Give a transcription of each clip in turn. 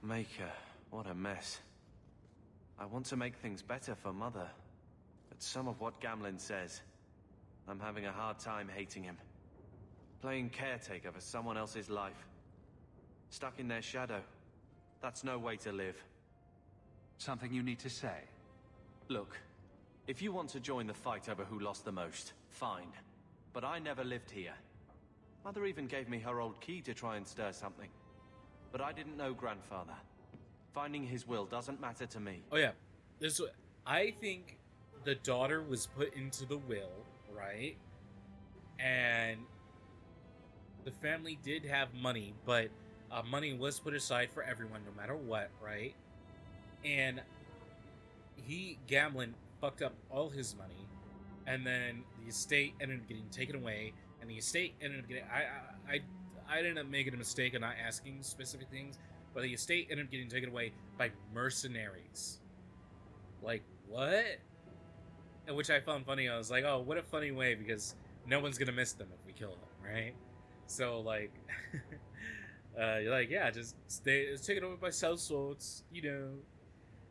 Maker, what a mess. I want to make things better for Mother, but some of what Gamlen says, I'm having a hard time hating him. Playing caretaker for someone else's life. Stuck in their shadow. That's no way to live. Something you need to say? Look, if you want to join the fight over who lost the most, fine. But I never lived here. Mother even gave me her old key to try and stir something. But I didn't know Grandfather. Finding his will doesn't matter to me. Oh yeah, I think the daughter was put into the will, right? And the family did have money, but money was put aside for everyone, no matter what, right? And Gamlen, fucked up all his money, and then the estate ended up getting taken away, and the estate ended up getting... I ended up making a mistake on not asking specific things, but the estate ended up getting taken away by mercenaries. Like, what? And which I found funny. I was like, oh, what a funny way, because no one's gonna miss them if we kill them, right? So, like, you're like, yeah, just it's taken over by sellswords, you know.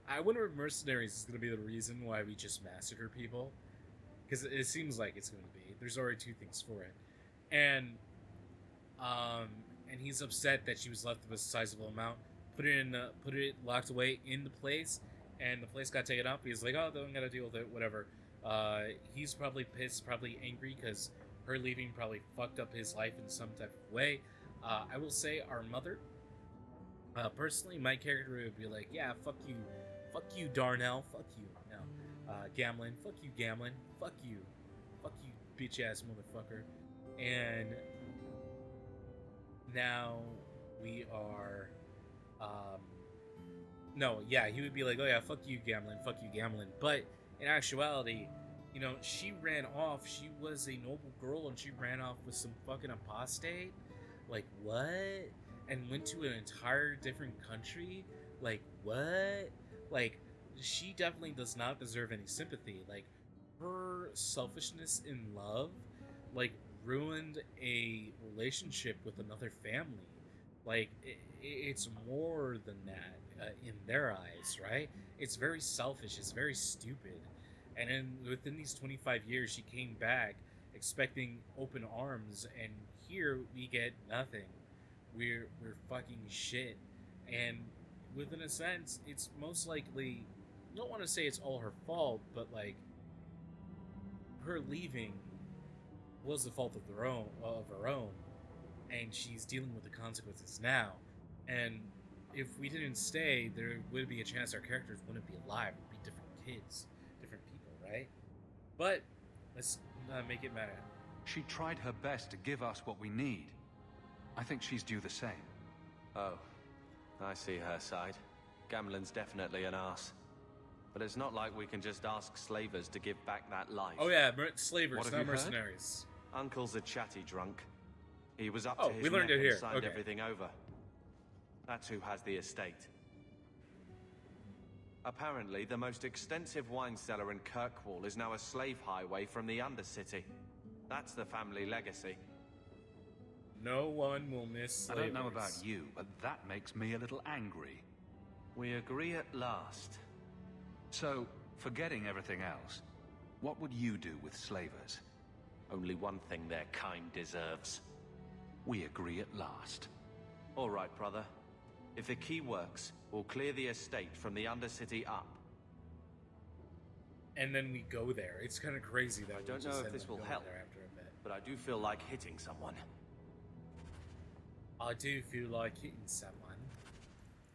I wonder if mercenaries is gonna be the reason why we just massacre people, because it seems like it's gonna be. There's already two things for it, and he's upset that she was left with a sizable amount. Put it locked away in the place, and the place got taken up. He's like, oh, then I gotta deal with it, whatever. He's probably pissed, probably angry, because her leaving probably fucked up his life in some type of way. I will say our mother, personally, my character would be like, yeah, fuck you, Darnell, fuck you. No, Gamlen, fuck you, Gamlen, fuck you, bitch-ass motherfucker. And now we are, no, yeah, he would be like, oh yeah, fuck you, Gamlen. But in actuality, you know, she ran off. She was a noble girl, and she ran off with some fucking apostate. Like, what? And went to an entire different country? Like, what? Like, she definitely does not deserve any sympathy. Like, her selfishness in love, like, ruined a relationship with another family. Like, it's more than that in their eyes, right? It's very selfish. It's very stupid. And then within these 25 years, she came back expecting open arms, and here we get nothing. We're fucking shit. And within a sense, it's most likely, I don't want to say it's all her fault, but like, her leaving was the fault of her own, and she's dealing with the consequences now. And if we didn't stay, there would be a chance our characters wouldn't be alive. It would be different kids, different people, right? But let's not make it matter. She tried her best to give us what we need. I think she's due the same. Oh, I see her side. Gamlen's definitely an arse. But it's not like we can just ask slavers to give back that life. Oh yeah, slavers, What have not you heard? mercenaries. Uncle's a chatty drunk. He was up Oh, to his we learned neck it here. and signed Okay. everything over. That's who has the estate. Apparently, the most extensive wine cellar in Kirkwall is now a slave highway from the Undercity. That's the family legacy. No one will miss I slavers. don't know about you, but that makes me a little angry. We agree at last. So, forgetting everything else, what would you do with slavers? Only one thing their kind deserves. We agree at last. All right, brother. If the key works, we'll clear the estate from the Undercity up. And then we go there. It's kind of crazy that I we don't just know if end this up will going help. there after a bit. But I do feel like hitting someone. I do feel like hitting someone.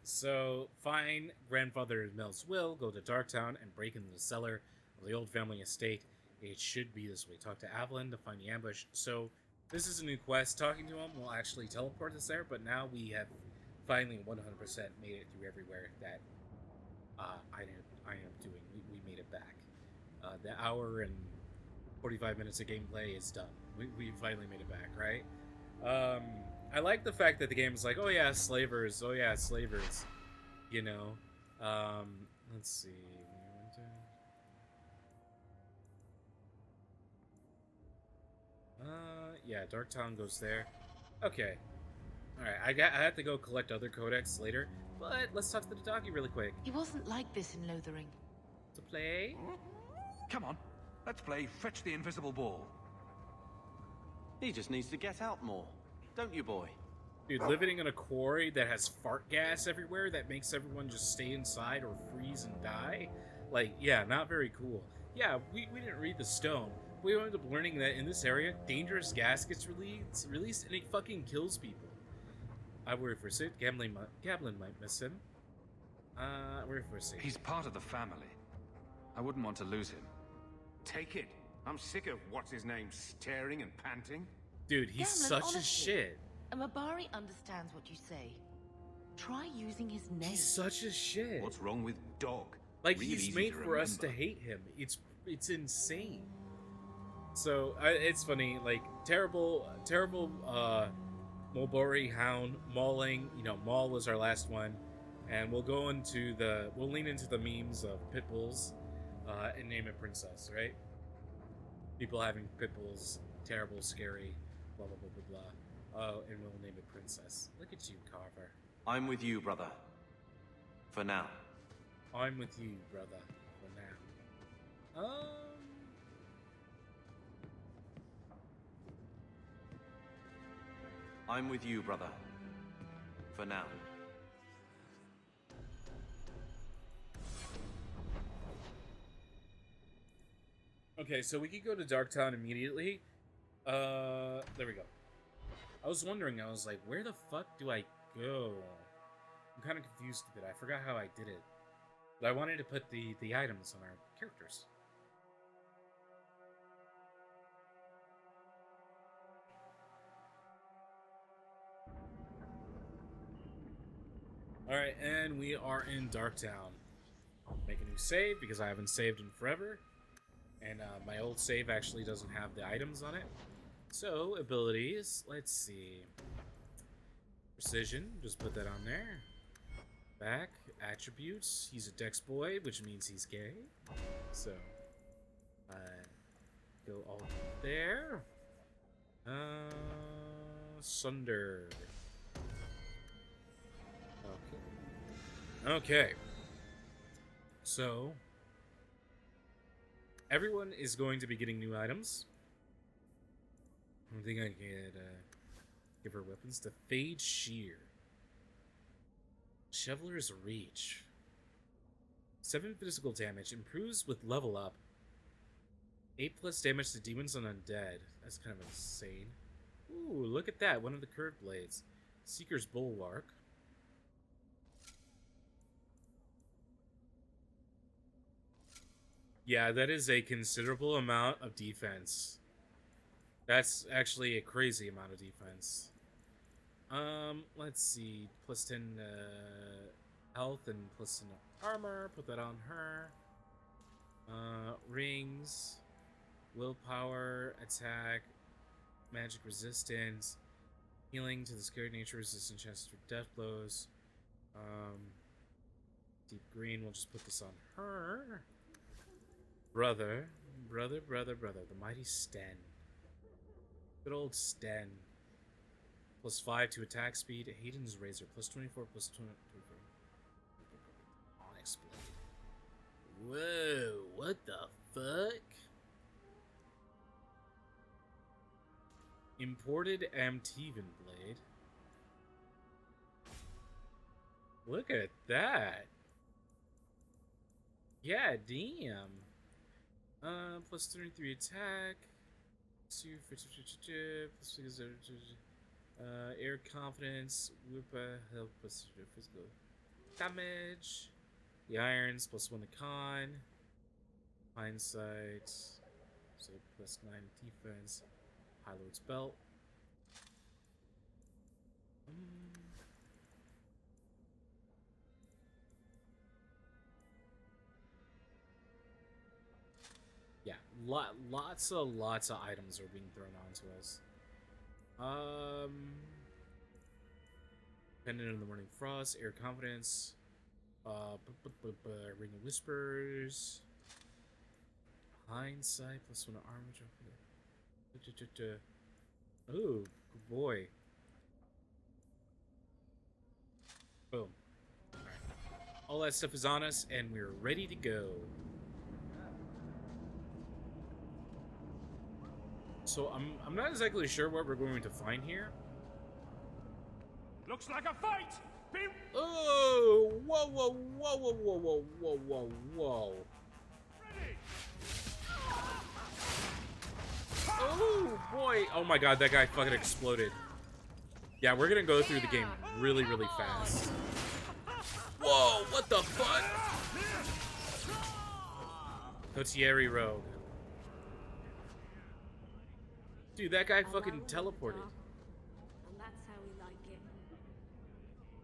So, find Grandfather Mel's will, go to Darktown, and break into the cellar of the old family estate. It should be this way. Talk to Avalon to find the ambush. So, this is a new quest. Talking to him will actually teleport us there, but now we have finally 100% made it through everywhere that I ended up doing. We made it back. The hour and 45 minutes of gameplay is done. We finally made it back, right? I like the fact that the game is like, oh yeah, slavers, you know. Let's see. Yeah, Darktown goes there. Okay. Alright, I have to go collect other codex later, but let's talk to the Dotaki really quick. He wasn't like this in Lothering. To play? Come on, let's play Fetch the Invisible Ball. He just needs to get out more. Don't you, boy? Dude, living in a quarry that has fart gas everywhere that makes everyone just stay inside or freeze and die? Like, yeah, not very cool. Yeah, we didn't read the stone. We ended up learning that in this area, dangerous gas gets released and it fucking kills people. I worry for Sid. Gamlen might miss him. I worry for Sid. He's part of the family. I wouldn't want to lose him. Take it. I'm sick of what's-his-name staring and panting. Dude, he's Gamlen, such honestly, a shit. A Mabari understands what you say. Try using his name. He's such a shit. What's wrong with dog? Like, Real he's easy made to for us to remember. hate him. It's insane. So, it's funny, like, terrible, Mulberry Hound, Mauling, Maul was our last one, and we'll lean into the memes of pit bulls, and name it Princess, right? People having pit bulls, terrible, scary, blah, blah, blah, blah, blah. Oh, and we'll name it Princess. Look at you, Carver. I'm with you, brother. For now. I'm with you, brother, for now. I'm with you, brother. For now. Okay, so we could go to Darktown immediately. There we go. I was wondering, I was like, where the fuck do I go? I'm kind of confused a bit. I forgot how I did it. But I wanted to put the items on our characters. Alright, and we are in Darktown. Make a new save, because I haven't saved in forever. And my old save actually doesn't have the items on it. So, abilities, let's see. Precision, just put that on there. Back, attributes, he's a dex boy, which means he's gay. So, go all there. Sunder. Okay. So, everyone is going to be getting new items. I think I could give her weapons. The Fade Shear. Shoveler's Reach. 7 physical damage. Improves with level up. 8+ damage to demons and undead. That's kind of insane. Ooh, look at that. One of the curved blades. Seeker's Bulwark. Yeah, that is a considerable amount of defense. That's actually a crazy amount of defense. Let's see. Plus 10 health and plus 10 armor. Put that on her. Rings. Willpower. Attack. Magic resistance. Healing to the scared nature. Resistant chances for death blows. Deep green. We'll just put this on her. Brother. The mighty Sten. Good old Sten. Plus 5 to attack speed. Hayden's Razor. Plus 24, plus 24. Onyx Blade. Whoa, what the fuck? Imported Amtivan Blade. Look at that. Yeah, damn. Plus 33 attack. 2 plus air confidence. Whoopa help plus physical damage. The irons plus 1 to con. Hindsight. So plus 9 defense. High Lord's belt. Yeah, lots of items are being thrown onto us. Pendant of the Morning Frost, Air Confidence, Ring of Whispers, Hindsight, plus 1 armor. Oh, good boy. Boom. All right. All that stuff is on us, and we're ready to go. So I'm not exactly sure what we're going to find here. Looks like a fight! Be Oh! Whoa! Whoa! Whoa! Whoa! Whoa! Whoa! Whoa! Whoa! Whoa! ready! Oh boy! Oh my God! That guy fucking exploded. Yeah, we're gonna go through the game really, really fast. Whoa! What the fuck? Cotieri Rogue. Dude, that guy fucking teleported. And that's how we like it.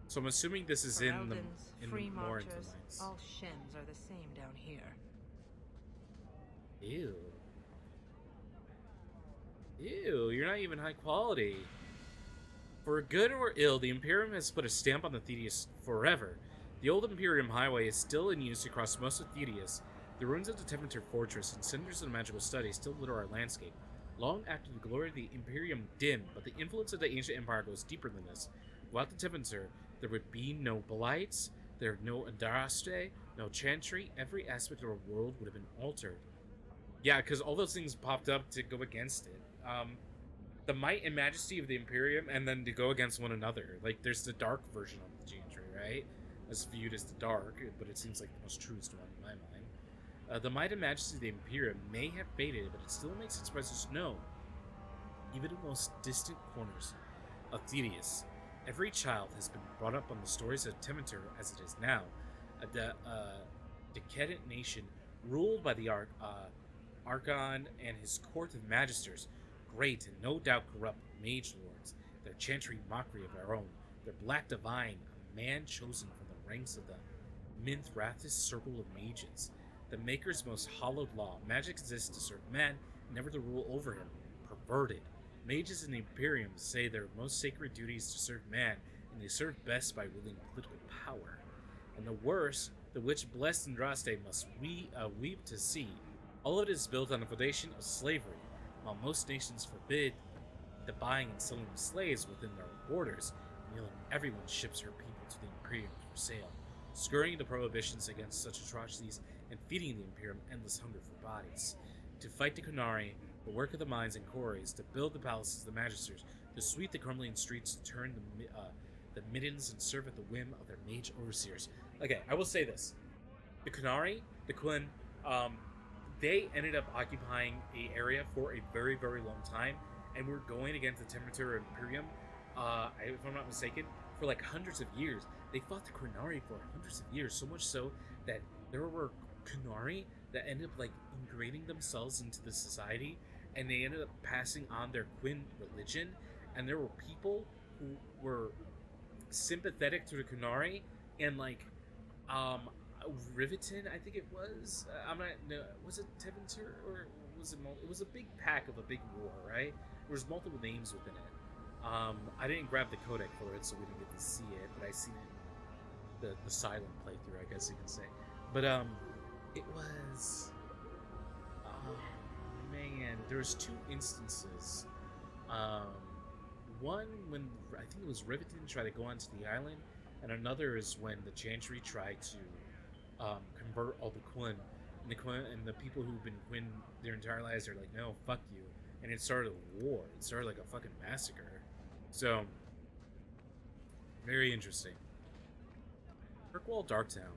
So I'm assuming this is For in the Eldons, free more into marchers, mines. all shims are the same down here. Ew. Ew, you're not even high quality. For good or ill, the Imperium has put a stamp on the Thedius forever. The old Imperium Highway is still in use across most of Thedius. The ruins of the Tevinter Fortress and centers of magical study still litter our landscape. Long after the glory of the Imperium dimmed, but the influence of the ancient empire goes deeper than this. Without the Tevinter, there would be no Blights, there would no Andraste, no Chantry. Every aspect of our world would have been altered. Yeah, because all those things popped up to go against it. The might and majesty of the Imperium, and then to go against one another. Like, there's the dark version of the Chantry, right? As viewed as the dark, but it seems like the most truest one in my mind. The might and majesty of the Imperium may have faded, but it still makes its presence known. Even in the most distant corners of Thedius, every child has been brought up on the stories of Tevinter as it is now, a decadent nation ruled by the Archon and his court of magisters, great and no doubt corrupt mage lords, their chantry mockery of our own, their black divine, a man chosen from the ranks of the Minthrathis circle of mages. The Maker's most hallowed law. Magic exists to serve man, never to rule over him. Perverted. Mages in the Imperium say their most sacred duty is to serve man, and they serve best by wielding political power. And the worst, the which blessed Andraste must weep to see. All of it is built on the foundation of slavery. While most nations forbid the buying and selling of slaves within their borders, nearly everyone ships her people to the Imperium for sale, scurrying the prohibitions against such atrocities and feeding the Imperium endless hunger for bodies. To fight the Kunari, the work of the mines and quarries, to build the palaces of the magisters, to sweep the crumbling streets, to turn the middens and serve at the whim of their mage overseers. Okay, I will say this. The Kunari, the Quinn, they ended up occupying the area for a very, very long time, and were going against the Tevinter Imperium, if I'm not mistaken, for like hundreds of years. They fought the Kunari for hundreds of years, so much so that there were Kunari that ended up like ingraining themselves into the society, and they ended up passing on their Quinn religion, and there were people who were sympathetic to the Kunari, and like Riveton, I think it was. I'm not. No, was it Tevinter or was it? It was a big pack of a big war, right? There was multiple names within it. I didn't grab the codec for it, so we didn't get to see it, but I seen it the silent playthrough, I guess you can say. But it was. Oh man, there's two instances. One when I think it was Riveton tried to go onto the island, and another is when the Chantry tried to convert all the Quinn, and the people who've been Quinn their entire lives are like, no, fuck you, and it started a war. It started like a fucking massacre. So very interesting. Kirkwall Darktown.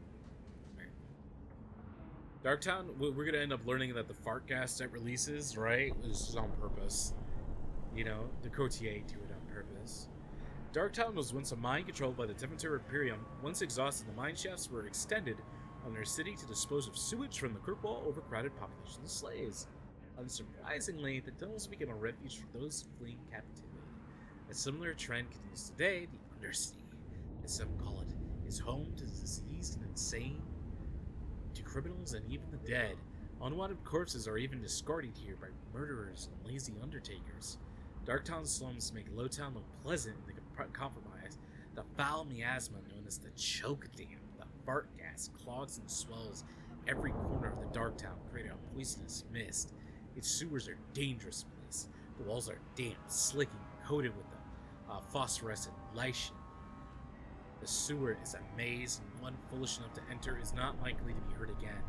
Darktown, we're gonna end up learning that the fart gas that releases, right, is on purpose. You know, the Cotier do it on purpose. Darktown was once a mine controlled by the Tevinter Imperium. Once exhausted, the mine shafts were extended on their city to dispose of sewage from the Kirkwall overcrowded population of slaves. Unsurprisingly, the tunnels became a refuge for those fleeing captivity. A similar trend continues today. The Undercity, as some call it, is home to the diseased and insane, to criminals and even the dead. Unwanted corpses are even discarded here by murderers and lazy undertakers. Darktown slums make Lowtown look pleasant and compromise. The foul miasma known as the choke dam, the fart gas, clogs and swells every corner of the Darktown, creating a poisonous mist. Its sewers are a dangerous place. The walls are damp, slick, and coated with the phosphorescent lichen. The sewer is a maze, and one foolish enough to enter is not likely to be hurt again.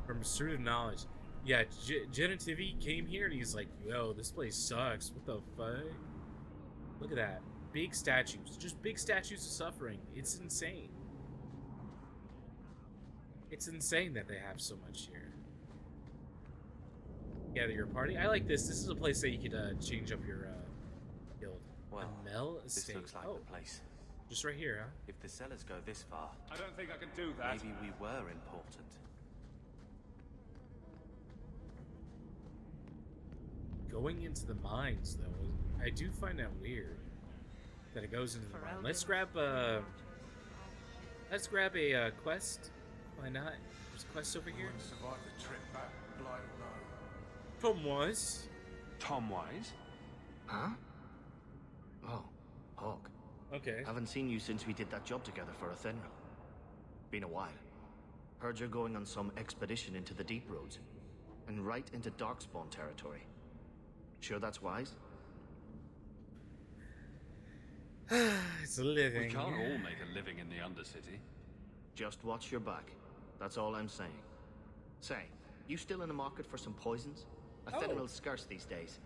From assertive knowledge. Yeah, Genitivi came here and he's like, yo, this place sucks. What the fuck? Look at that. Big statues. Just big statues of suffering. It's insane. It's insane that they have so much here. Gather your party. I like this. This is a place that you could change up your guild. Well, Mel this Estate. looks like Oh, the place. just right here, huh? If the cellars go this far, I don't think I can do that. maybe we were important. Going into the mines, though, I do find that weird. That it goes into the mine. Let's grab a quest. Why not? There's a quest over here. Survive the trip back, blind or Tom Wise. Tom Wise? Huh? Oh, Hawk. Okay. Haven't seen you since we did that job together for Athenril. Been a while. Heard you're going on some expedition into the deep roads. And right into Darkspawn territory. Sure that's wise? It's a living. We can't all make a living in the Undercity. Just watch your back. That's all I'm saying. Say, you still in the market for some poisons? Athenril's scarce these days.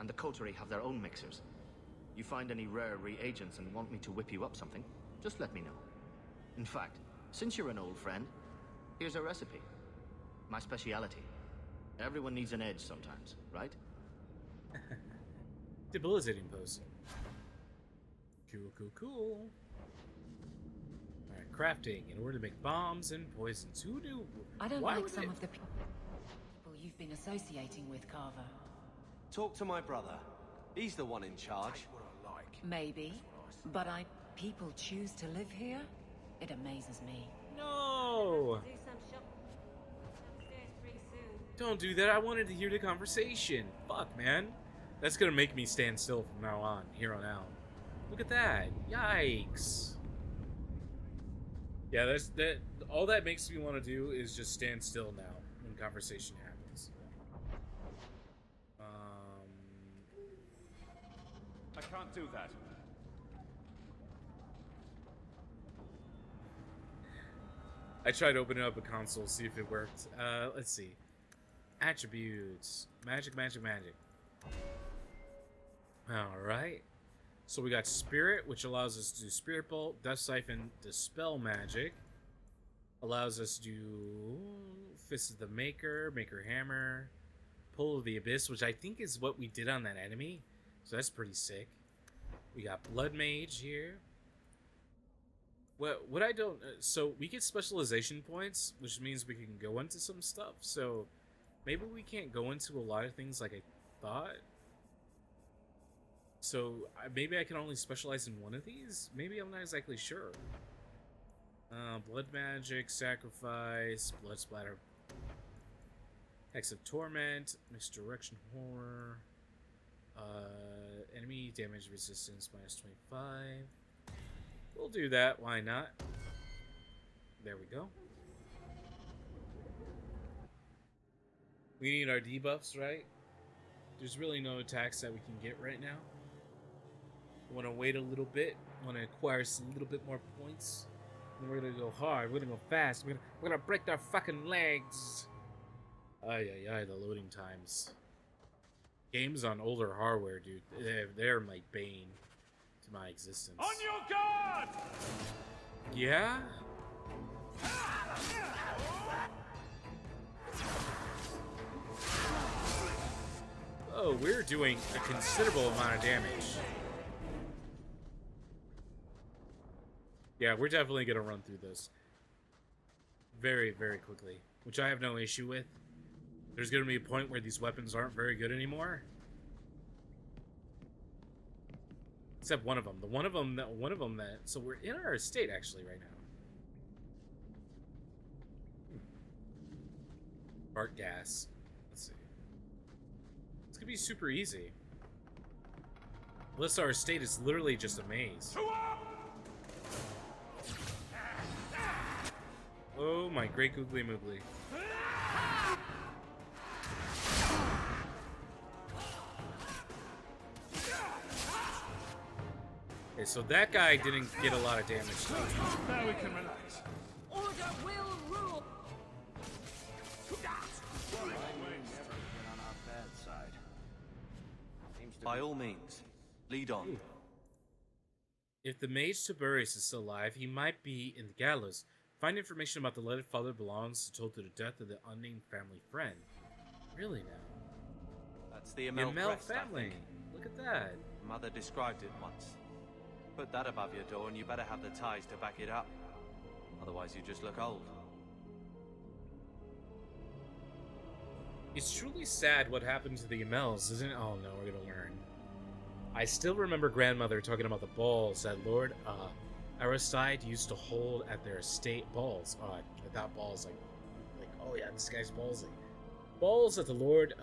And the coterie have their own mixers. You find any rare reagents and want me to whip you up something, just let me know. In fact, since you're an old friend, here's a recipe. My speciality. Everyone needs an edge sometimes, right? Debilitating potion. Cool. Alright, crafting in order to make bombs and poisons. Who knew? I don't Why like would some they- of the people you've been associating with, Carver. Talk to my brother. He's the one in charge. Maybe, but people choose to live here? It amazes me. No! Do some shopping downstairs pretty soon. Don't do that. I wanted to hear the conversation. Fuck, man. That's gonna make me stand still from now on, here on out. Look at that. Yikes. Yeah, that. All that makes me want to do is just stand still now when conversation happens. I can't do that. I tried opening up a console, see if it worked. Let's see. Attributes. Magic. Alright. So we got Spirit, which allows us to do Spirit Bolt, Death Siphon, Dispel Magic. Allows us to do Fist of the Maker, Maker Hammer, Pull of the Abyss, which I think is what we did on that enemy. So that's pretty sick. We got Blood Mage here. What I don't... so we get specialization points, which means we can go into some stuff. So maybe we can't go into a lot of things like I thought. So maybe I can only specialize in one of these? Maybe I'm not exactly sure. Blood Magic, Sacrifice, Blood Splatter, Hex of Torment, Misdirection Horror, Enemy Damage Resistance -25. We'll do that, why not? There we go. We need our debuffs, right? There's really no attacks that we can get right now. Want to wait a little bit. Want to acquire some little bit more points. And we're gonna go hard. We're gonna go fast. We're gonna break their fucking legs. Ay, the loading times. Games on older hardware, dude. They're like bane to my existence. On your guard! Yeah? Oh, we're doing a considerable amount of damage. Yeah, we're definitely going to run through this very, very quickly, which I have no issue with. There's going to be a point where these weapons aren't very good anymore. Except one of them. One of them that... So we're in our estate, actually, right now. Bark gas. Let's see. It's going to be super easy. Unless our estate is literally just a maze. Oh my great googly moogly. Okay, so that guy didn't get a lot of damage. Now we can relax. Order will rule. By all means, lead on. If the mage Tiberius is still alive, he might be in the gallows. Find information about the letter father belongs told to the death of the unnamed family friend. Really now? That's the The Amel Amel crest, I family. think. Look at that. Mother described it once. Put that above your door and you better have the ties to back it up. Otherwise you just look old. It's truly sad what happened to the Amels, isn't it? Oh no, we're gonna learn. I still remember grandmother talking about the balls that Lord Aristide used to hold at their estate. Balls. I thought balls like oh yeah, this guy's ballsy. Balls that the Lord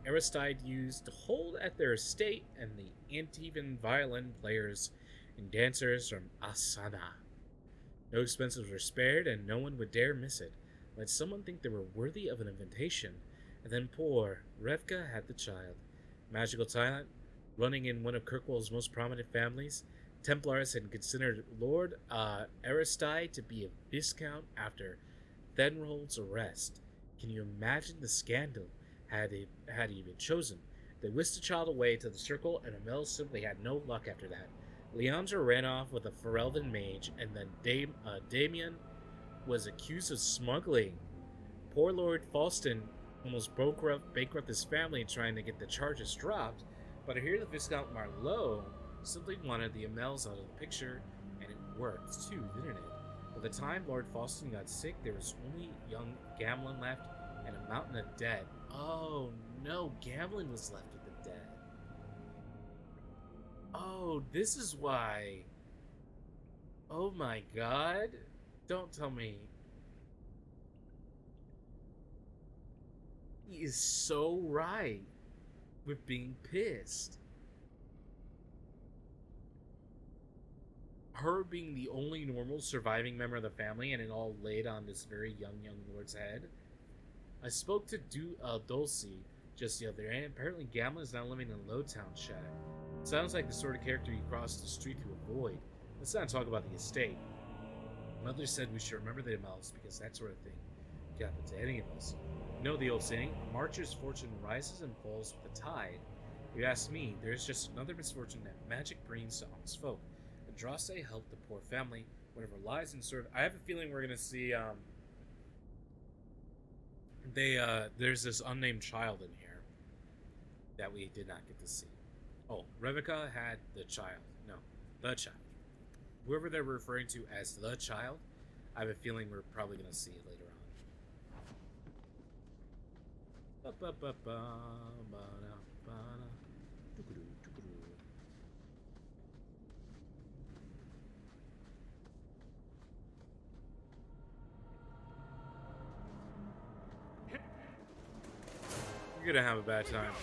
Aristide used to hold at their estate, and the Antivan violin players and dancers from Asana. No expenses were spared, and no one would dare miss it. Let someone think they were worthy of an invitation. And then poor Revka had the child. Magical talent, running in one of Kirkwall's most prominent families. Templars had considered Lord Aristide to be a viscount after Thenrold's arrest. Can you imagine the scandal had he been chosen? They whisked the child away to the circle, and Amel simply had no luck after that. Leandra ran off with a Ferelden mage, and then Damien was accused of smuggling. Poor Lord Falston almost bankrupt his family trying to get the charges dropped, but I hear the Viscount Marlowe simply wanted the Amels out of the picture, and it worked too, didn't it? By the time Lord Falston got sick, there was only young Gamlen left and a mountain of dead. Oh no, Gamlen was left with the dead. Oh, this is why. Oh my god. Don't tell me. He is so right with being pissed. Her being the only normal surviving member of the family, and it all laid on this very young lord's head. I spoke to Dulcie just the other day, and apparently Gamlen is now living in a Lowtown shack. Sounds like the sort of character you cross the street to avoid. Let's not talk about the estate. Mother said we should remember the Amels because that sort of thing can happen to any of us. You know the old saying, a marcher's fortune rises and falls with the tide. If you ask me, there's just another misfortune that magic brings to honest folk. Andraste helped the poor family, whatever lies in store. I have a feeling we're gonna see there's this unnamed child in here that we did not get to see. Oh, Revika had the child. No, the child. Whoever they're referring to as the child, I have a feeling we're probably gonna see it later on. You're gonna have a bad time.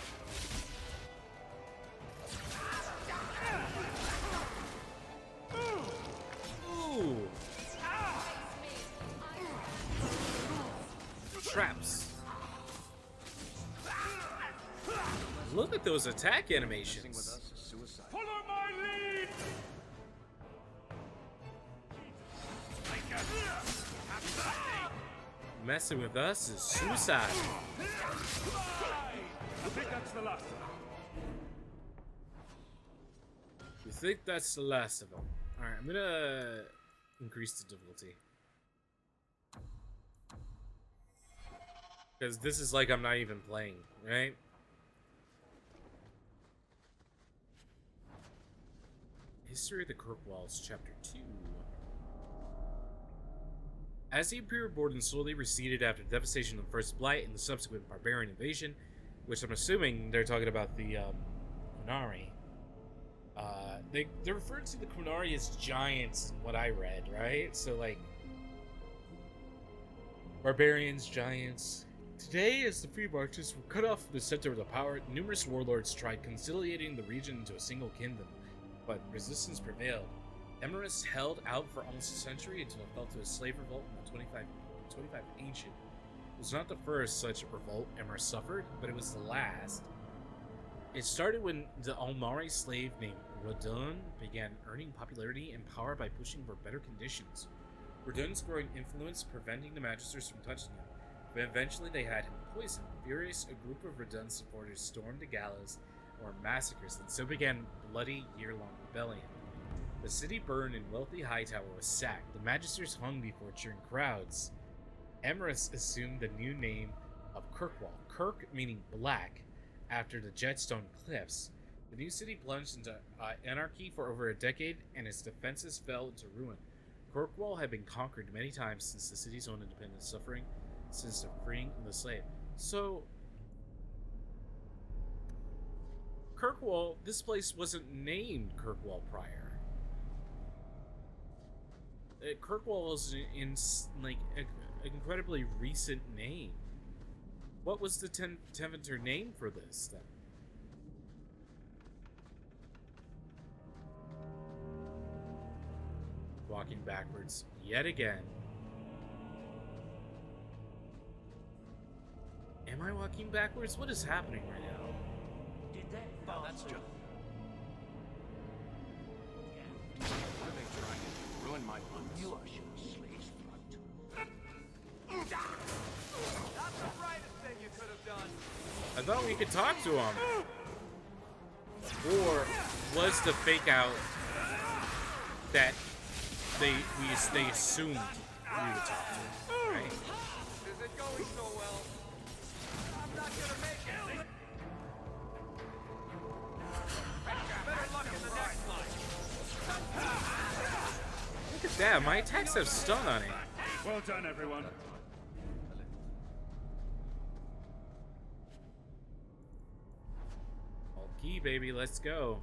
Ooh. Traps. Look at those attack animations. Follow my lead! Messing with us is suicide. I think that's the last of them. You think that's the last of them? Alright, I'm gonna increase the difficulty. Because this is like I'm not even playing, right? History of the Kirkwalls, Chapter 2. As the Imperial Warden slowly receded after the devastation of the First Blight and the subsequent barbarian invasion, which I'm assuming they're talking about the Qunari. They're referred to the Qunari as giants in what I read, right? So like barbarians, giants. Today, as the Free Marches were cut off from the center of the power, numerous warlords tried conciliating the region into a single kingdom, but resistance prevailed. Emerus held out for almost a century until it fell to a slave revolt in the 25 Ancient. It was not the first such revolt Emerus suffered, but it was the last. It started when the Almari slave named Verdun began earning popularity and power by pushing for better conditions. Verdun's growing influence preventing the Magisters from touching him, but eventually they had him poisoned. Furious, a group of Verdun supporters stormed the gallows or massacres, and so began a bloody year-long rebellion. The city burned and wealthy Hightower was sacked. The Magisters hung before cheering crowds. Emrys assumed the new name of Kirkwall, Kirk meaning black, after the Jetstone Cliffs. The new city plunged into anarchy for over a decade, and its defenses fell into ruin. Kirkwall had been conquered many times since the city's own independence, suffering since the freeing of the slave. So, Kirkwall, this place wasn't named Kirkwall prior. Kirkwall was in like an incredibly recent name. What was the Tevinter name for this then? Walking backwards yet again. Am I walking backwards? What is happening right now? Did that? Oh, that's just. What are they trying to do? Ruin my buns? You are slaves front. That's the brightest thing you could have done. I thought we could talk to him. Or was the fake out that they assumed we would talk to him, right? Is it going so well? I'm not gonna make it. Better luck in the next line. Look at that, my attacks have stun on it. Well done, everyone. Okay, baby, let's go.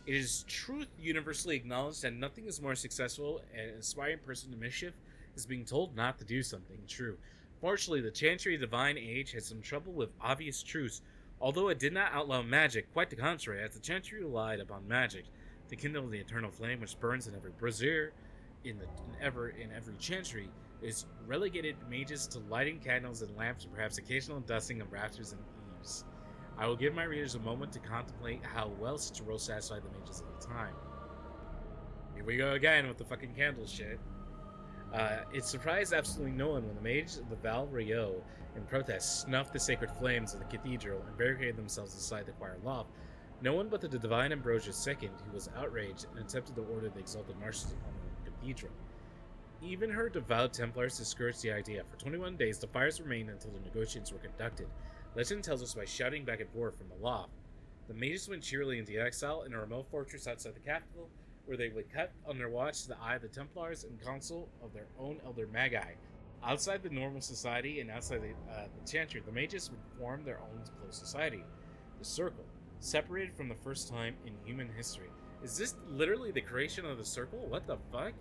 It is truth universally acknowledged that nothing is more successful and inspiring person to mischief is being told not to do something true. Fortunately, the Chantry Divine Age had some trouble with obvious truths, although it did not outlaw magic, quite the contrary, as the Chantry relied upon magic to kindle the eternal flame which burns in every brazier in every Chantry, is relegated mages to lighting candles and lamps and perhaps occasional dusting of rafters and eaves. I will give my readers a moment to contemplate how well such a role satisfied the mages at the time. Here we go again with the fucking candle shit. It surprised absolutely no one when the mages of the Val Rio, in protest, snuffed the sacred flames of the cathedral and barricaded themselves inside the choir loft. No one but the divine Ambrosia II, who was outraged and attempted to order the exalted marshes upon the cathedral. Even her devout Templars discouraged the idea. For 21 days, the fires remained until the negotiations were conducted. Legend tells us by shouting back and forth from the loft. The mages went cheerily into exile in a remote fortress outside the capital, where they would cut on their watch to the eye of the Templars and counsel of their own elder Magi. Outside the normal society and outside the Chantry, the mages would form their own close society, the Circle, separated from the first time in human history. Is this literally the creation of the Circle? What the fuck?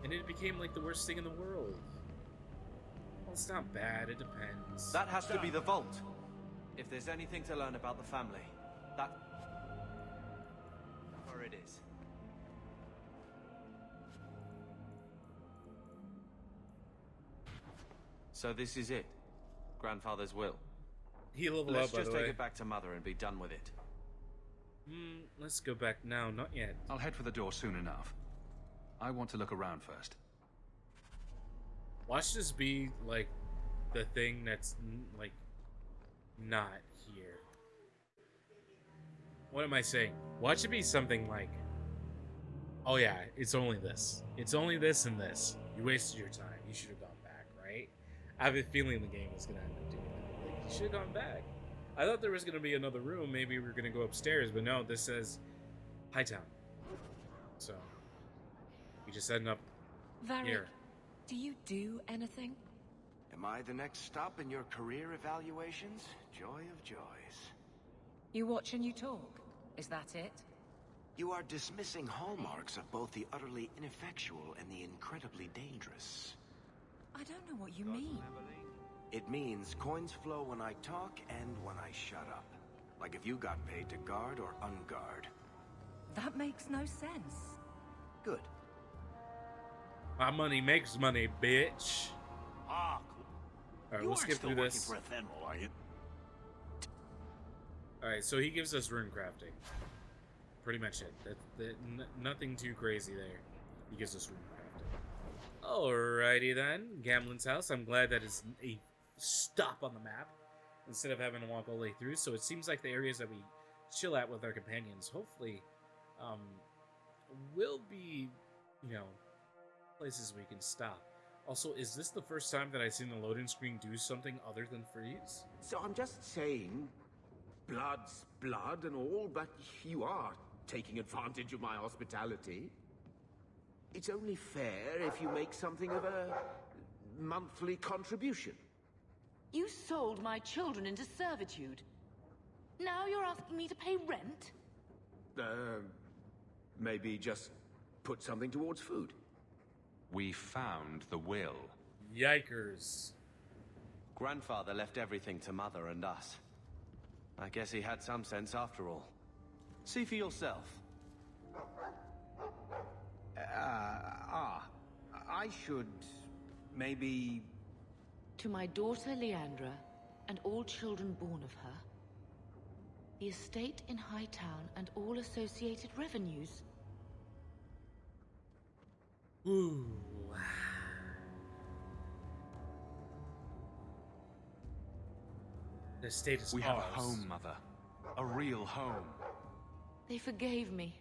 And it became like the worst thing in the world. Well, it's not bad, it depends. That has to be the vault. If there's anything to learn about the family, that's where it is. So this is it. Grandfather's will. He leveled Let's up, by just the take way. it back to Mother and be done with it. Let's go back now. Not yet. I'll head for the door soon enough. I want to look around first. Watch this be, like, the thing that's, like, not here. What am I saying? Watch it be something like, oh yeah, it's only this. It's only this and this. You wasted your time. You should have gone back, right? I have a feeling the game is going to end up doing that. Like, you should have gone back. I thought there was going to be another room. Maybe we were going to go upstairs, but no, this says Hightown. So, we just ended up Varric, here. do you do anything? Am I the next stop in your career evaluations? Joy of joys. You watch and you talk. Is that it? You are dismissing hallmarks of both the utterly ineffectual and the incredibly dangerous. I don't know what you mean. It means coins flow when I talk and when I shut up. Like if you got paid to guard or unguard. That makes no sense. Good. My money makes money, bitch. Ah, Alright, you we'll aren't skip still through working this. for Athenwell, are you? Alright, so he gives us rune crafting. pretty much it. Nothing too crazy there. He gives us Runecraft. Alrighty then, Gamlen's house. I'm glad that it's a stop on the map instead of having to walk all the way through. So it seems like the areas that we chill at with our companions, hopefully, will be, places we can stop. Also, is this the first time that I've seen the loading screen do something other than freeze? So I'm just saying, blood's blood and all, but you are taking advantage of my hospitality. It's only fair if you make something of a monthly contribution. You sold my children into servitude. Now you're asking me to pay rent? Maybe just put something towards food. We found the will. Yikers. Grandfather left everything to Mother and us. I guess he had some sense after all. See for yourself. I should maybe... To my daughter Leandra, and all children born of her, the estate in Hightown and all associated revenues. Ooh. The estate is We have ours. a home, Mother. A real home. They forgave me.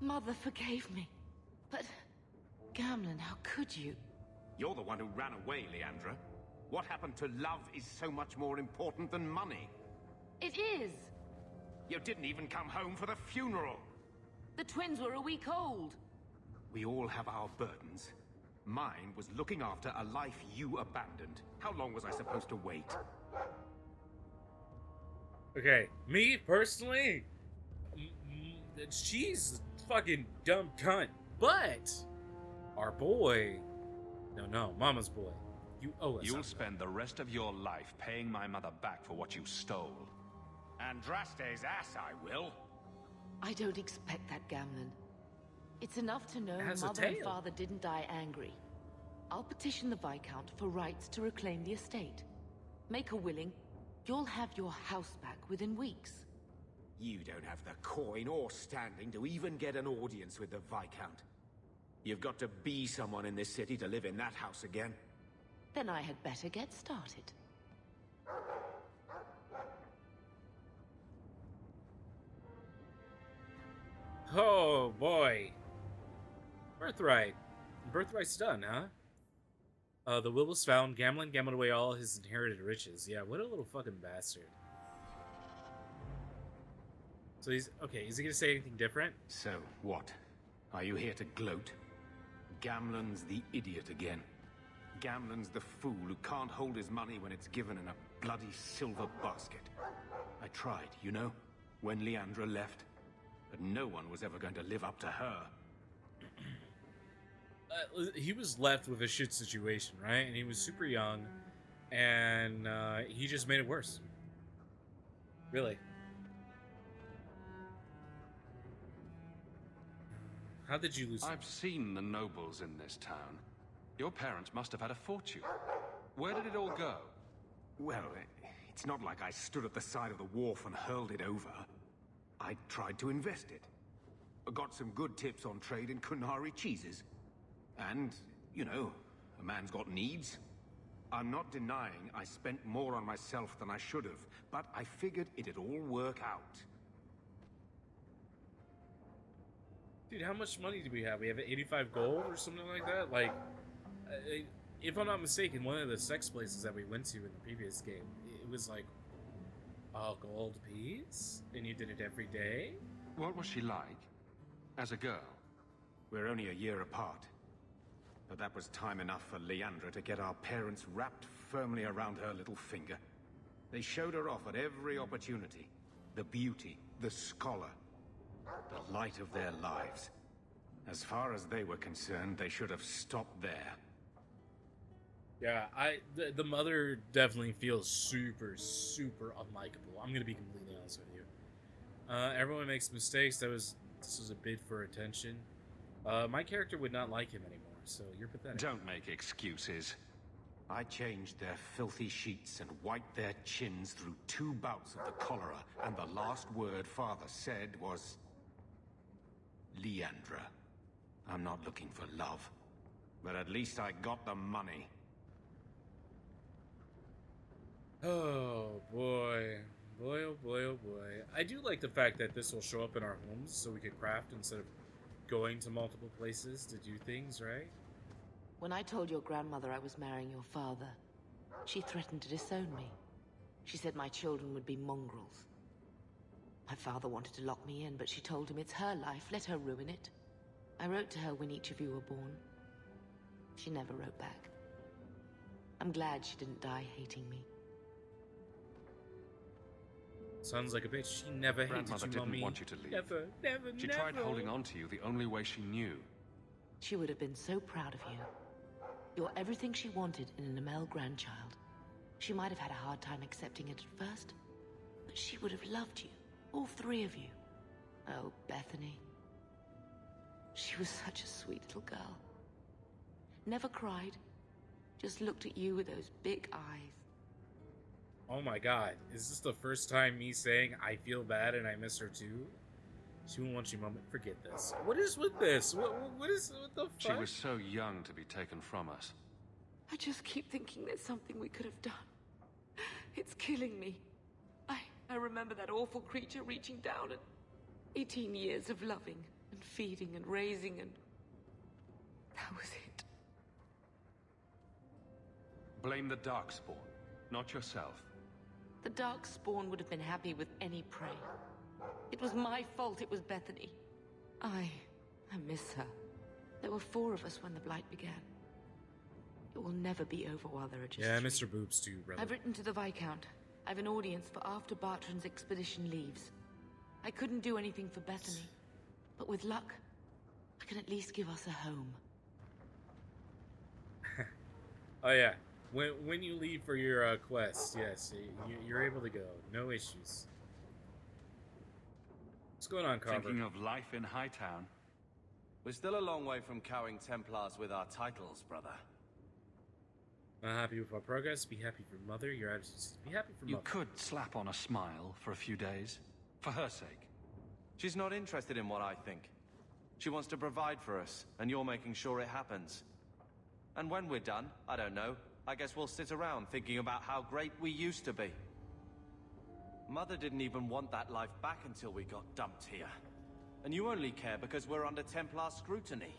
Mother forgave me. But, Gamlen, how could you? You're the one who ran away, Leandra. What happened to love is so much more important than money. It is! You didn't even come home for the funeral. The twins were a week old. We all have our burdens. Mine was looking after a life you abandoned. How long was I supposed to wait? Okay, me personally, she's a fucking dumb cunt. But our boy, no, Mama's boy, you owe us. You'll something. spend the rest of your life paying my mother back for what you stole. Andraste's ass, I will. I don't expect that, Gamlen. It's enough to know It has a Mother and tail. Father didn't die angry. I'll petition the Viscount for rights to reclaim the estate. Make her willing, you'll have your house back within weeks. You don't have the coin or standing to even get an audience with the Viscount. You've got to be someone in this city to live in that house again. Then I had better get started. Oh boy, Birthright. Birthright's done, huh? The will was found. Gamlen gambled away all his inherited riches. Yeah, what a little fucking bastard. So he's okay. Is he gonna say anything different? So, what? Are you here to gloat? Gamlen's the idiot again. Gamlen's the fool who can't hold his money when it's given in a bloody silver basket. I tried, when Leandra left. But no one was ever going to live up to her. He was left with a shit situation, right? And he was super young, and he just made it worse. Really. How did you lose? I've seen the nobles in this town. Your parents must have had a fortune. Where did it all go? Well, it's not like I stood at the side of the wharf and hurled it over. I tried to invest it. Got some good tips on trade in Kunari cheeses. And, a man's got needs. I'm not denying I spent more on myself than I should have, but I figured it'd all work out. Dude, how much money do we have? We have 85 gold or something like that? Like, if I'm not mistaken, one of the sex places that we went to in the previous game, it was like a gold piece, and you did it every day? What was she like? As a girl? We're only a year apart. But that was time enough for Leandra to get our parents wrapped firmly around her little finger. They showed her off at every opportunity. The beauty, the scholar, the light of their lives. As far as they were concerned, they should have stopped there. Yeah, the mother definitely feels super, super unlikable. I'm gonna be completely honest with you. Everyone makes mistakes. This was a bid for attention. My character would not like him anymore, so you're pathetic. Don't make excuses. I changed their filthy sheets and wiped their chins through 2 bouts of the cholera, and the last word Father said was... Leandra. I'm not looking for love, but at least I got the money. Oh boy. Boy, oh boy, oh boy. I do like the fact that this will show up in our homes so we can craft instead of going to multiple places to do things, right? When I told your grandmother I was marrying your father, she threatened to disown me. She said my children would be mongrels. My father wanted to lock me in, but she told him it's her life, let her ruin it. I wrote to her when each of you were born. She never wrote back. I'm glad she didn't die hating me. Sounds like a bitch. She never hated Grandmother you, didn't Mommy. want you to leave. Never, never, She never. tried holding on to you the only way she knew. She would have been so proud of you. You're everything she wanted in an Amel grandchild. She might have had a hard time accepting it at first, but she would have loved you, all 3 of you. Oh, Bethany. She was such a sweet little girl. Never cried, just looked at you with those big eyes. Oh my god. Is this the first time me saying I feel bad and I miss her too? She won't want you, Mom. Forget this. What is with this? What the fuck? She was so young to be taken from us. I just keep thinking there's something we could have done. It's killing me. I remember that awful creature reaching down and 18 years of loving and feeding and raising, and that was it. Blame the Darkspawn, not yourself. The Darkspawn would have been happy with any prey. It was my fault it was Bethany. I miss her. There were 4 of us when the Blight began. It will never be over while there are just Yeah, 3. Mr. Boobs too, brother. I've written to the Viscount. I've an audience for after Bartran's expedition leaves. I couldn't do anything for Bethany, but with luck, I can at least give us a home. Oh yeah. When you leave for your quest, yes, you're able to go. No issues. What's going on, Carver? Thinking of life in Hightown. We're still a long way from cowing Templars with our titles, brother. Not happy with our progress. Be happy for Mother. Your attitude is be happy for You Mother. could slap on a smile for a few days. For her sake. She's not interested in what I think. She wants to provide for us, and you're making sure it happens. And when we're done, I don't know, I guess we'll sit around thinking about how great we used to be. Mother didn't even want that life back until we got dumped here. And you only care because we're under Templar scrutiny.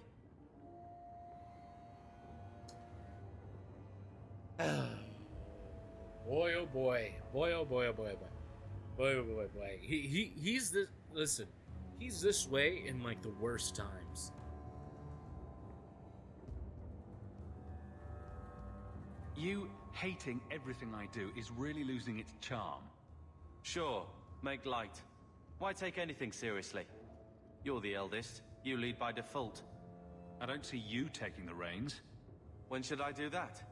Boy, oh boy. Boy, oh boy, oh boy, oh boy. Boy, oh boy, oh boy. He's this. Listen, he's this way in like the worst times. You hating everything I do is really losing its charm. Sure, make light. Why take anything seriously? You're the eldest. You lead by default. I don't see you taking the reins. When should I do that?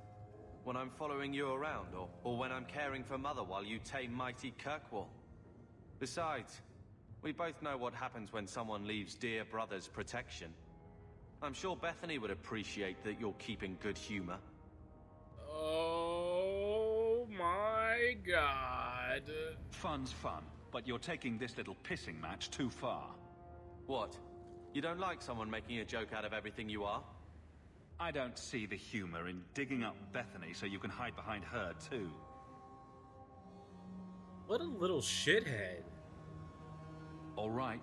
When I'm following you around, or when I'm caring for Mother while you tame mighty Kirkwall? Besides, we both know what happens when someone leaves dear brother's protection. I'm sure Bethany would appreciate that you're keeping good humor. Oh my god. Fun's fun, but you're taking this little pissing match too far. What? You don't like someone making a joke out of everything you are? I don't see the humor in digging up Bethany so you can hide behind her too. What a little shithead. All right.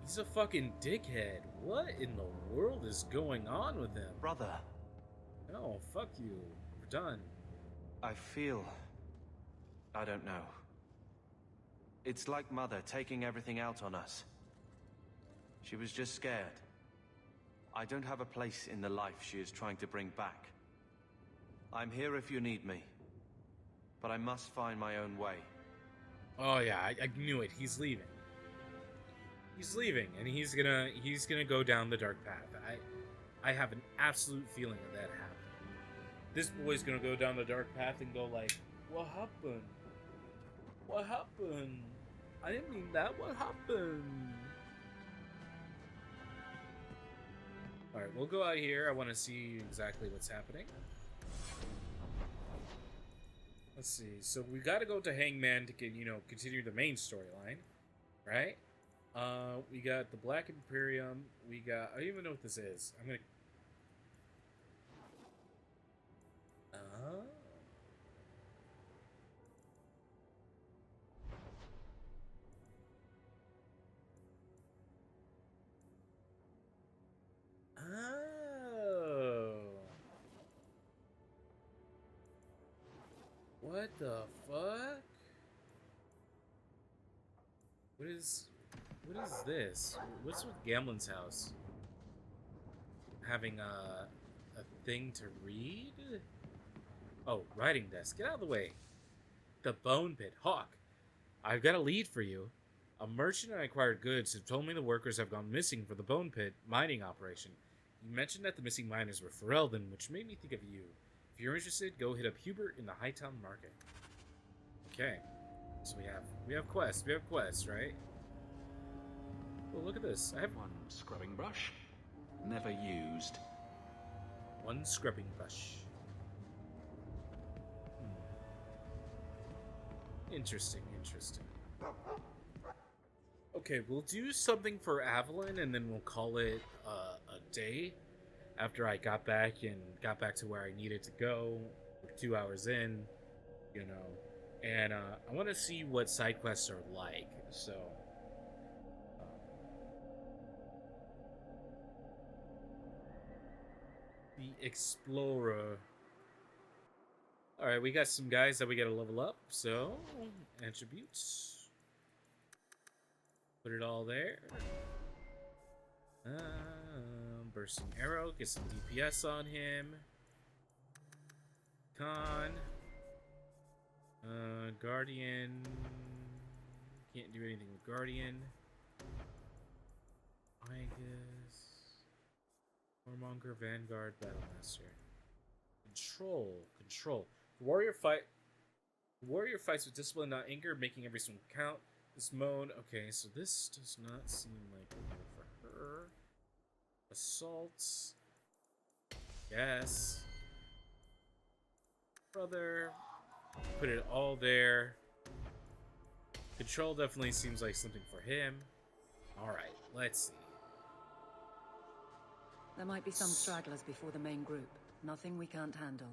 He's a fucking dickhead. What in the world is going on with him? Brother, No, fuck you. We're done. I feel... I don't know. It's like Mother taking everything out on us. She was just scared. I don't have a place in the life she is trying to bring back. I'm here if you need me. But I must find my own way. Oh yeah, I knew it. He's leaving. He's leaving, and he's gonna go down the dark path. I have an absolute feeling of that happening. This boy's gonna go down the dark path and go like, what happened? What happened? I didn't mean that. What happened? Alright, we'll go out here. I want to see exactly what's happening. Let's see. So we got to go to Hangman to get, you know, continue the main storyline, right? We got the Black Imperium. We got. I don't even know what this is. I'm gonna. Oh. What the fuck? What is this? What's with Gamlen's house? Having a thing to read? Oh, writing desk. Get out of the way. The Bone Pit. Hawk, I've got a lead for you. A merchant and acquired goods have told me the workers have gone missing for the Bone Pit mining operation. You mentioned that the missing miners were Ferelden, which made me think of you. If you're interested, go hit up Hubert in the Hightown Market. Okay. So we have quests. We have quests, right? Oh, look at this. I have One scrubbing brush, never used. one scrubbing brush. Interesting, interesting. Okay, we'll do something for Avalon, and then we'll call it a day. After I got back to where I needed to go, 2 hours in, you know, and I want to see what side quests are like. So, the Explorer. All right, we got some guys that we got to level up. So, attributes. Put it all there. Bursting arrow, get some DPS on him. Con. Guardian. Can't do anything with Guardian. Magus. Warmonger, Vanguard, Battlemaster. Control. Warrior fights with discipline, not anger, making every swing count. This mode, okay, so this does not seem like a mode for her. Assaults. Yes. Brother. Put it all there. Control definitely seems like something for him. Alright, let's see. There might be some stragglers before the main group. Nothing we can't handle.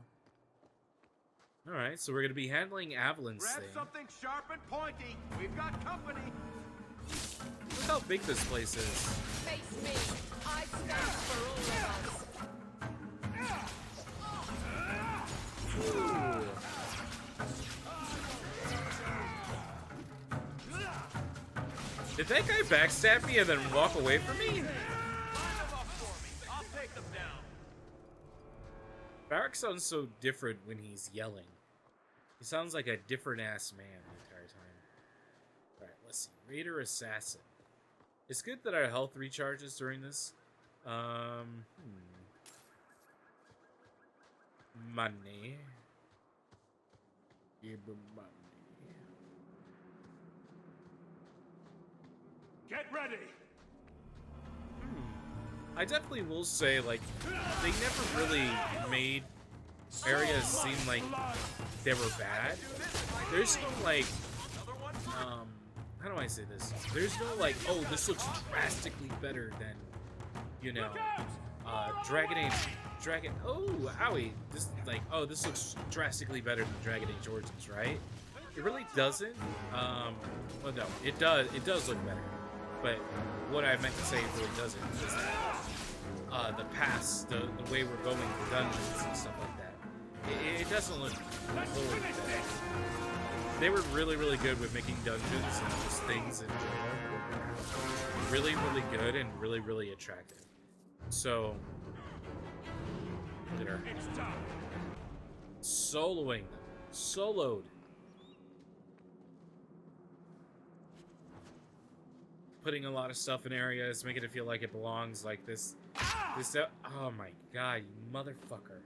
Alright, so we're going to be handling Avalon's Grab thing. something sharp and pointy. We've got company. Look how big this place is. Face me. I stand for all of us. Did that guy backstab me and then walk away from me? I'll take them down. Barak sounds so different when he's yelling. He sounds like a different ass man the entire time. Alright, let's see. Raider Assassin. It's good that our health recharges during this. Money. Give me money. Get ready. I definitely will say, like, they never really made areas seem like they were bad. There's no, like, how do I say this? There's no, like, oh, this looks drastically better than, you know, oh, owie. This, like, oh, this looks drastically better than Dragon Age Origins, right? It really doesn't. Well, no, it does look better. But what I meant to say it really doesn't is that the past, the way we're going, the dungeons and stuff like that, it doesn't look wholly better. They were really, really good with making dungeons and just things in general really, really good and really, really attractive. So, they're soloing them. Soloed. Putting a lot of stuff in areas, making it feel like it belongs, like this. Oh my god, you motherfucker.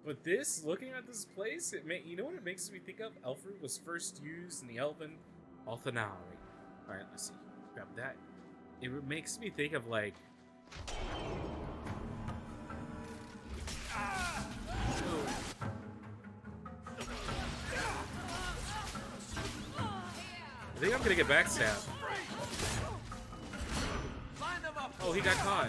But this, looking at this place, you know what it makes me think of? Alfred was first used in the Elven Althanari. Alright, let's see. Grab that. It makes me think of, like, I think I'm gonna get backstabbed. Oh, he got caught.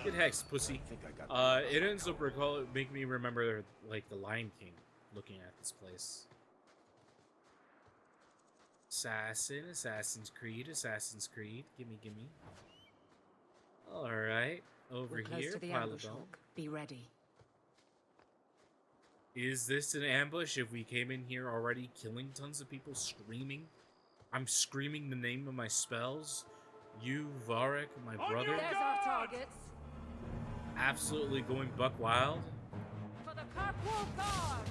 Get hexed, pussy. It ends up making me remember like the Lion King, looking at this place. Assassin's Creed. Gimme. Alright, over We're close here, to the pile ambush of bone. hawk. Be ready. Is this an ambush if we came in here already killing tons of people, screaming? I'm screaming the name of my spells. You, Varric, my brother. There's our targets. Absolutely going buck wild. For the Kirkwall Guard.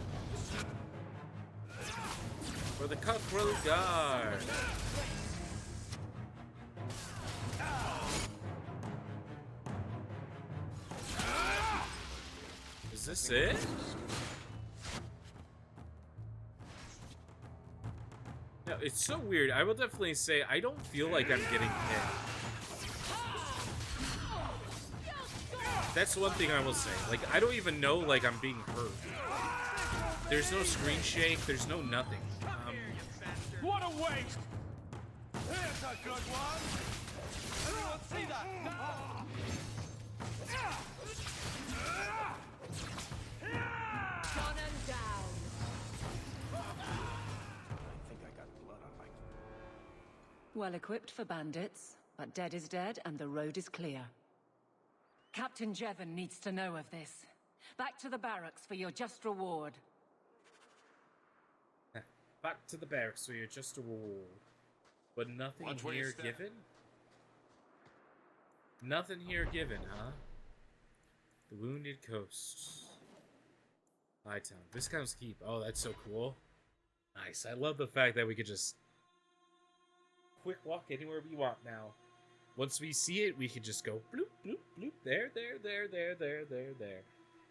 For the Cutthroat Guard. Is this it? No, it's so weird. I will definitely say I don't feel like I'm getting hit. That's one thing I will say. Like, I don't even know like I'm being hurt. There's no screen shake. There's no nothing. What a waste! Here's a good one! Everyone see that? Gun and down. I think I got blood on my... Well equipped for bandits, but dead is dead and the road is clear. Captain Jevon needs to know of this. Back to the barracks for your just reward. Back to the barracks, so you're just a reward. But nothing Watch where you here step. given? Nothing here given, huh? The Wounded Coast. Hightown. Viscount's Keep. Oh, that's so cool. Nice. I love the fact that we could just quick walk anywhere we want now. Once we see it, we could just go bloop, bloop, bloop. There.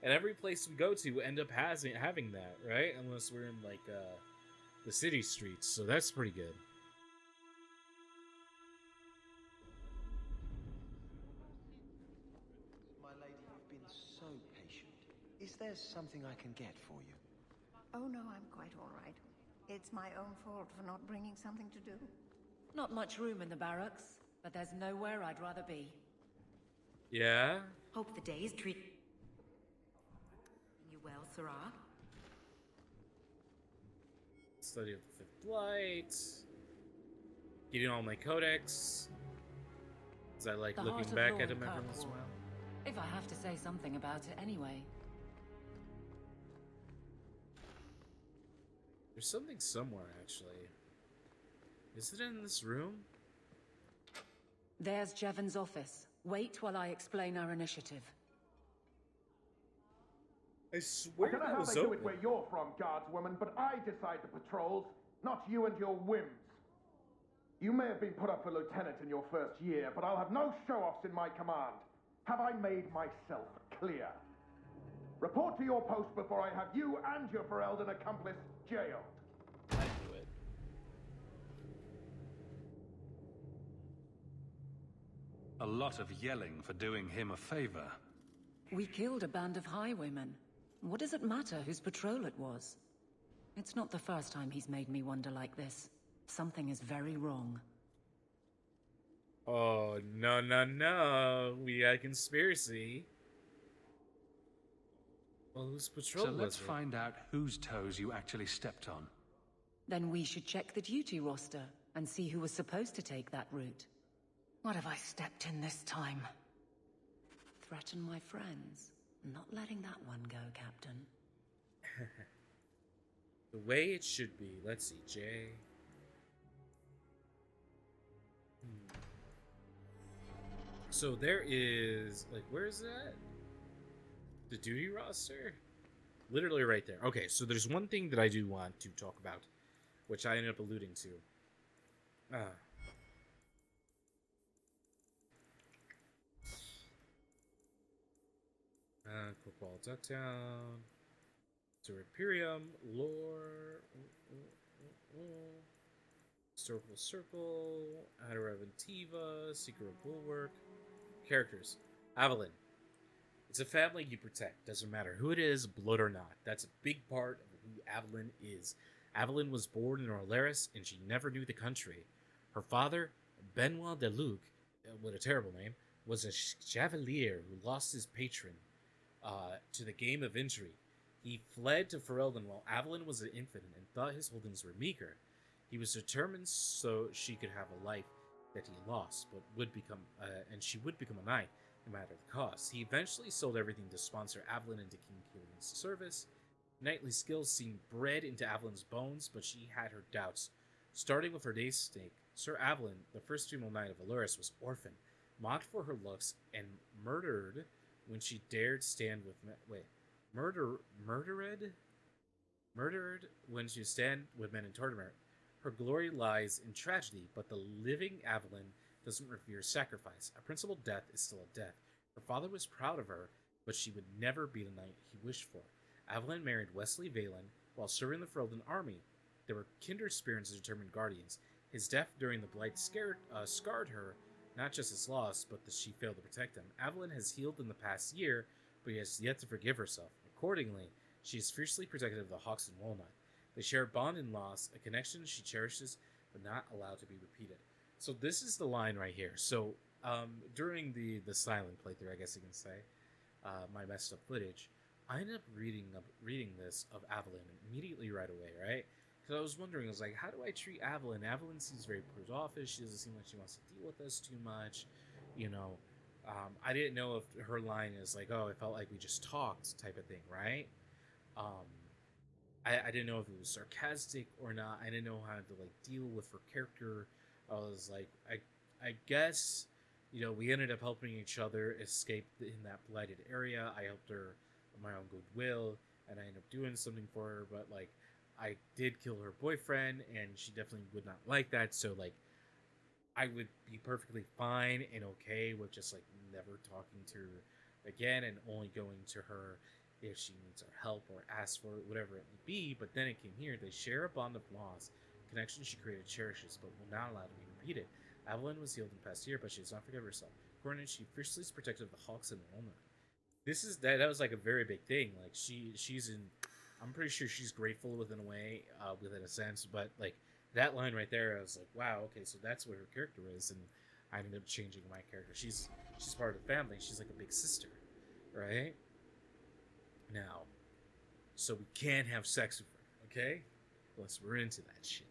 And every place we go to end up having that, right? Unless we're in, like, the city streets. So that's pretty good. My lady, you've been so patient. Is there something I can get for you? Oh no, I'm quite all right. It's my own fault for not bringing something to do. Not much room in the barracks, but there's nowhere I'd rather be. Yeah? Hope the day is treating you well, Sarah. Study of the Fifth Light. Getting all my codex. Because I like The looking heart of back Lord at them every once in a Kirkwall. while. If I have to say something about it anyway. There's something somewhere, actually. Is it in this room? There's Jevon's office. Wait while I explain our initiative. I swear I don't know that how was they do open. it where you're from, guardswoman, but I decide the patrols, not you and your whims. You may have been put up for lieutenant in your first year, but I'll have no show-offs in my command. Have I made myself clear? Report to your post before I have you and your Ferelden accomplice jailed. I knew it. A lot of yelling for doing him a favor. We killed a band of highwaymen. What does it matter whose patrol it was? It's not the first time he's made me wonder like this. Something is very wrong. Oh, no. We got a conspiracy. Well, whose patrol So was let's it? find out whose toes you actually stepped on. Then we should check the duty roster and see who was supposed to take that route. What have I stepped in this time? Threaten my friends. Not letting that one go, Captain. The way it should be. Let's see, Jay. So there is, like, where is that? The duty roster? Literally right there. Okay, so there's one thing that I do want to talk about, which I ended up alluding to. Corporal Ducktown. To Imperium, lore. Historical Circle, Outer Aventiva, Secret of Bulwark. Characters. Avalyn. It's a family you protect. Doesn't matter who it is, blood or not. That's a big part of who Avalyn is. Avalyn was born in Orleris, and she never knew the country. Her father, Benoit de Luc, what a terrible name, was a chevalier who lost his patron to the game of intrigue. He fled to Ferelden while Avalyn was an infant and thought his holdings were meager. He was determined so she could have a life that he lost, but would become, and she would become a knight, no matter the cost. He eventually sold everything to sponsor Avalyn into King Kieran's service. Knightly skills seemed bred into Avalyn's bones, but she had her doubts. Starting with her day's stake, Sir Avalyn, the first female knight of Valoris, was orphaned, mocked for her looks, and murdered when she dared stand with murdered when she stand with men in Tortimer. Her glory lies in tragedy, but the living Avalyn doesn't revere sacrifice. A principled death is still a death. Her father was proud of her, but she would never be the knight he wished for. Avalyn married Wesley Valen while serving the Ferelden army. There were kindred spirits and determined guardians. His death during the Blight scarred her, not just his loss, but that she failed to protect him. Avalyn has healed in the past year, but he has yet to forgive herself. Accordingly, she is fiercely protected of the Hawks and Walnut. They share a bond in loss, a connection she cherishes, but not allowed to be repeated. So this is the line right here. So during the silent playthrough, I guess you can say, my messed up footage, I ended up reading this of Avalyn immediately right away, right? Because I was wondering, I was like, how do I treat Avalyn? Avalyn seems very closed-offish. She doesn't seem like she wants to deal with us too much, you know. I didn't know if her line is like, oh, it felt like we just talked type of thing, right? I didn't know if it was sarcastic or not. I didn't know how to like deal with her character. I was like, I guess, you know, we ended up helping each other escape in that blighted area. I helped her of my own goodwill, and I ended up doing something for her. But like, I did kill her boyfriend, and she definitely would not like that. So like, I would be perfectly fine and okay with just like never talking to her again and only going to her if she needs our help or asks for it, whatever it may be. But then it came here. They share a bond of loss, connection she created cherishes, but will not allow to be repeated. Avalyn was healed in the past year, but she does not forgive herself. According, she fiercely is protected of the Hawks and Walnut. This is that was like a very big thing. Like she's in. I'm pretty sure she's grateful within a way, within a sense. But like that line right there, I was like, wow, okay, so that's what her character is, and I ended up changing my character. She's part of the family. She's like a big sister, right? Now, so we can't have sex with her, okay? Unless we're into that shit.